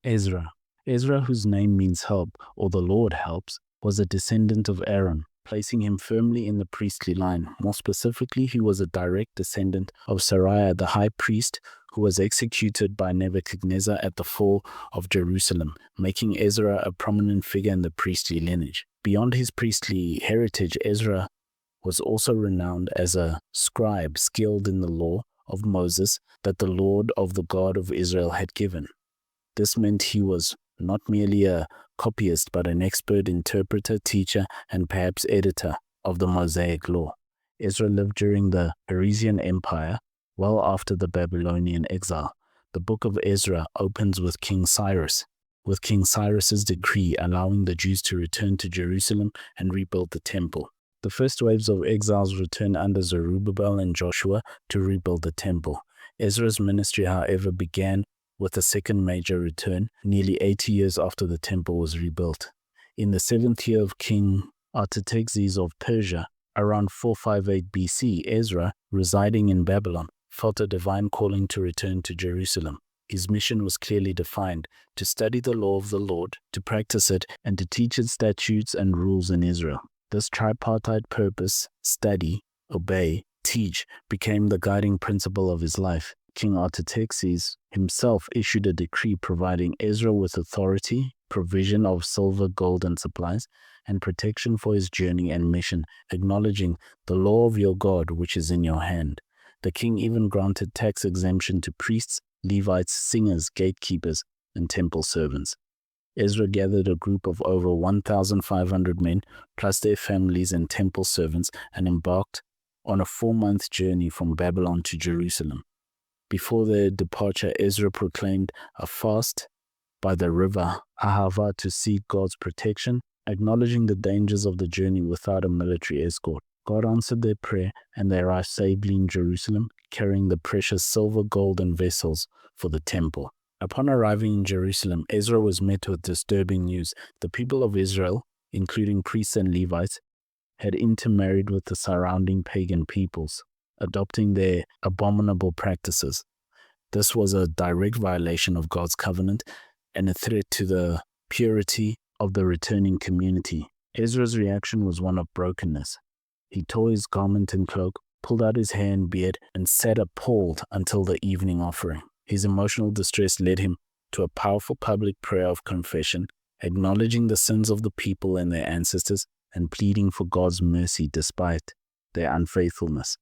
Ezra. Ezra, whose name means help, or the Lord helps, was a descendant of Aaron, placing him firmly in the priestly line. More specifically, he was a direct descendant of Sariah, the high priest, who was executed by Nebuchadnezzar at the fall of Jerusalem, making Ezra a prominent figure in the priestly lineage. Beyond his priestly heritage, Ezra was also renowned as a scribe skilled in the law of Moses that the Lord of the God of Israel had given. This meant he was not merely a copyist, but an expert interpreter, teacher, and perhaps editor of the Mosaic law. Ezra lived during the Persian Empire, well after the Babylonian exile. The book of Ezra opens with King Cyrus's decree allowing the Jews to return to Jerusalem and rebuild the temple. The first waves of exiles returned under Zerubbabel and Joshua to rebuild the temple. Ezra's ministry, however, began with a second major return, nearly 80 years after the temple was rebuilt. In the 7th year of King Artaxerxes of Persia, around 458 BC, Ezra, residing in Babylon, felt a divine calling to return to Jerusalem. His mission was clearly defined: to study the law of the Lord, to practice it, and to teach its statutes and rules in Israel. This tripartite purpose, study, obey, teach, became the guiding principle of his life. King Artaxerxes himself issued a decree providing Ezra with authority, provision of silver, gold, and supplies, and protection for his journey and mission, acknowledging the law of your God which is in your hand. The king even granted tax exemption to priests, Levites, singers, gatekeepers, and temple servants. Ezra gathered a group of over 1,500 men, plus their families and temple servants, and embarked on a 4-month journey from Babylon to Jerusalem. Before their departure, Ezra proclaimed a fast by the river Ahava to seek God's protection, acknowledging the dangers of the journey without a military escort. God answered their prayer, and they arrived safely in Jerusalem, carrying the precious silver, gold, and vessels for the temple. Upon arriving in Jerusalem, Ezra was met with disturbing news. The people of Israel, including priests and Levites, had intermarried with the surrounding pagan peoples, adopting their abominable practices. This was a direct violation of God's covenant and a threat to the purity of the returning community. Ezra's reaction was one of brokenness. He tore his garment and cloak, pulled out his hair and beard, and sat appalled until the evening offering. His emotional distress led him to a powerful public prayer of confession, acknowledging the sins of the people and their ancestors, and pleading for God's mercy despite their unfaithfulness.